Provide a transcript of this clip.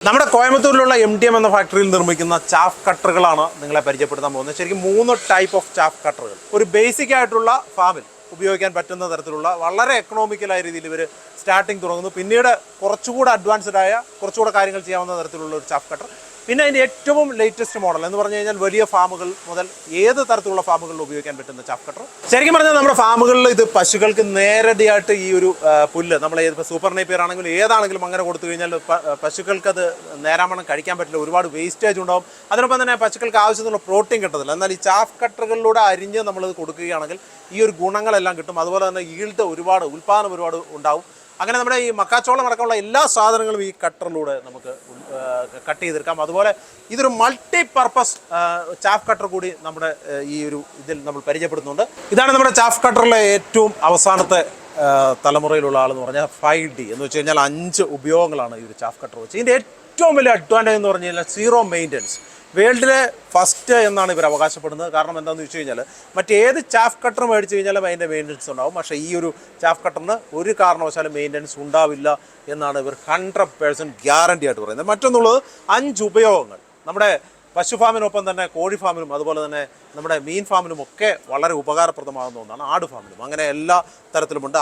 നമ്മുടെ കോയമ്പത്തൂരിലുള്ള MTM എന്ന ഫാക്ടറിയിൽ നിർമ്മിക്കുന്ന ചാഫ് കട്ടറുകളാണ് നിങ്ങളെ പരിചയപ്പെടുത്താൻ പോകുന്നത്. ശരിക്കും 3 ടൈപ്പ് ഓഫ് ചാഫ് കട്ടറുകൾ. ഒരു ബേസിക് ആയിട്ടുള്ള ഫാമിൽ ഉപയോഗിക്കാൻ പറ്റുന്ന തരത്തിലുള്ള വളരെ എക്കണോമിക്കലായ രീതിയിൽ ഇവർ സ്റ്റാർട്ടിങ് തുടങ്ങുന്നു. പിന്നീട് കുറച്ചുകൂടെ അഡ്വാൻസ്ഡ് ആയ കുറച്ചുകൂടെ കാര്യങ്ങൾ ചെയ്യാവുന്ന തരത്തിലുള്ള ഒരു ചാഫ് കട്ടർ. പിന്നെ അതിൻ്റെ ഏറ്റവും ലേറ്റസ്റ്റ് മോഡൽ എന്ന് പറഞ്ഞു കഴിഞ്ഞാൽ വലിയ ഫാമുകൾ മുതൽ ഏത് തരത്തിലുള്ള ഫാമുകളിൽ ഉപയോഗിക്കാൻ പറ്റുന്ന ചാഫ് കട്ടർ. ശരിക്കും പറഞ്ഞാൽ നമ്മുടെ ഫാമുകളിൽ ഇത് പശുക്കൾക്ക് നേരടിയായിട്ട് ഈ ഒരു പുല്ല് നമ്മൾ സൂപ്പർ നേപ്പിയർ ആണെങ്കിലും ഏതാണെങ്കിലും അങ്ങനെ കൊടുത്തു കഴിഞ്ഞാൽ പശുക്കൾക്ക് അത് നേരാമണം കഴിക്കാൻ പറ്റില്ല, ഒരുപാട് വേസ്റ്റേജ് ഉണ്ടാവും. അതിനൊപ്പം തന്നെ പശുക്കൾക്ക് ആവശ്യത്തിനുള്ള പ്രോട്ടീൻ കിട്ടത്തില്ല. എന്നാൽ ഈ ചാഫ് കട്ടറുകളിലൂടെ അരിഞ്ഞ് നമ്മളത് കൊടുക്കുകയാണെങ്കിൽ ഈ ഒരു ഗുണങ്ങളെല്ലാം കിട്ടും. അതുപോലെ തന്നെ ഈൽഡ് ഉൽപ്പാദനം ഒരുപാട് ഉണ്ടാവും. അങ്ങനെ നമ്മുടെ ഈ മക്കാച്ചോളം അടക്കമുള്ള എല്ലാ സാധനങ്ങളും ഈ കട്ടറിലൂടെ നമുക്ക് കട്ട് ചെയ്തെടുക്കാം. അതുപോലെ ഇതൊരു മൾട്ടി പർപ്പസ് ചാഫ് കട്ടർ കൂടി നമ്മുടെ ഈ ഒരു ഇതിൽ നമ്മൾ പരിചയപ്പെടുന്നുണ്ട്. ഇതാണ് നമ്മുടെ ചാഫ് കട്ടറിലെ ഏറ്റവും അവസാനത്തെ തലമുറയിലുള്ള ആളെന്ന് പറഞ്ഞാൽ 5D എന്ന് വെച്ച് കഴിഞ്ഞാൽ 5 ഉപയോഗങ്ങളാണ് ഈ ഒരു ചാഫ് കട്ടർ വെച്ച്. ഇതിൻ്റെ ഏറ്റവും വലിയ അഡ്വാൻറ്റേജ് എന്ന് പറഞ്ഞു കഴിഞ്ഞാൽ 0 മെയിൻ്റനൻസ്. വേൾഡിലെ ഫസ്റ്റ് എന്നാണ് ഇവർ അവകാശപ്പെടുന്നത്. കാരണം എന്താണെന്ന് വെച്ച് കഴിഞ്ഞാൽ മറ്റേത് ചാഫ് കട്ടർ മേടിച്ച് കഴിഞ്ഞാലും അതിൻ്റെ മെയിൻ്റനൻസ് ഉണ്ടാവും. പക്ഷേ ഈ ഒരു ചാഫ് കട്ടറിന് ഒരു കാരണവശാലും മെയിൻ്റനൻസ് ഉണ്ടാവില്ല എന്നാണ് ഇവർ 100% ഗ്യാരണ്ടി ആയിട്ട് പറയുന്നത്. മറ്റൊന്നുള്ളത് 5 ഉപയോഗങ്ങൾ നമ്മുടെ പശു ഫാമിനൊപ്പം തന്നെ കോഴി ഫാമിനും അതുപോലെ തന്നെ നമ്മുടെ മീൻ ഫാമിനും ഒക്കെ വളരെ ഉപകാരപ്രദമാകുന്ന ഒന്നാണ്. ആട് ഫാമിനും അങ്ങനെ എല്ലാ തരത്തിലുമുണ്ട്.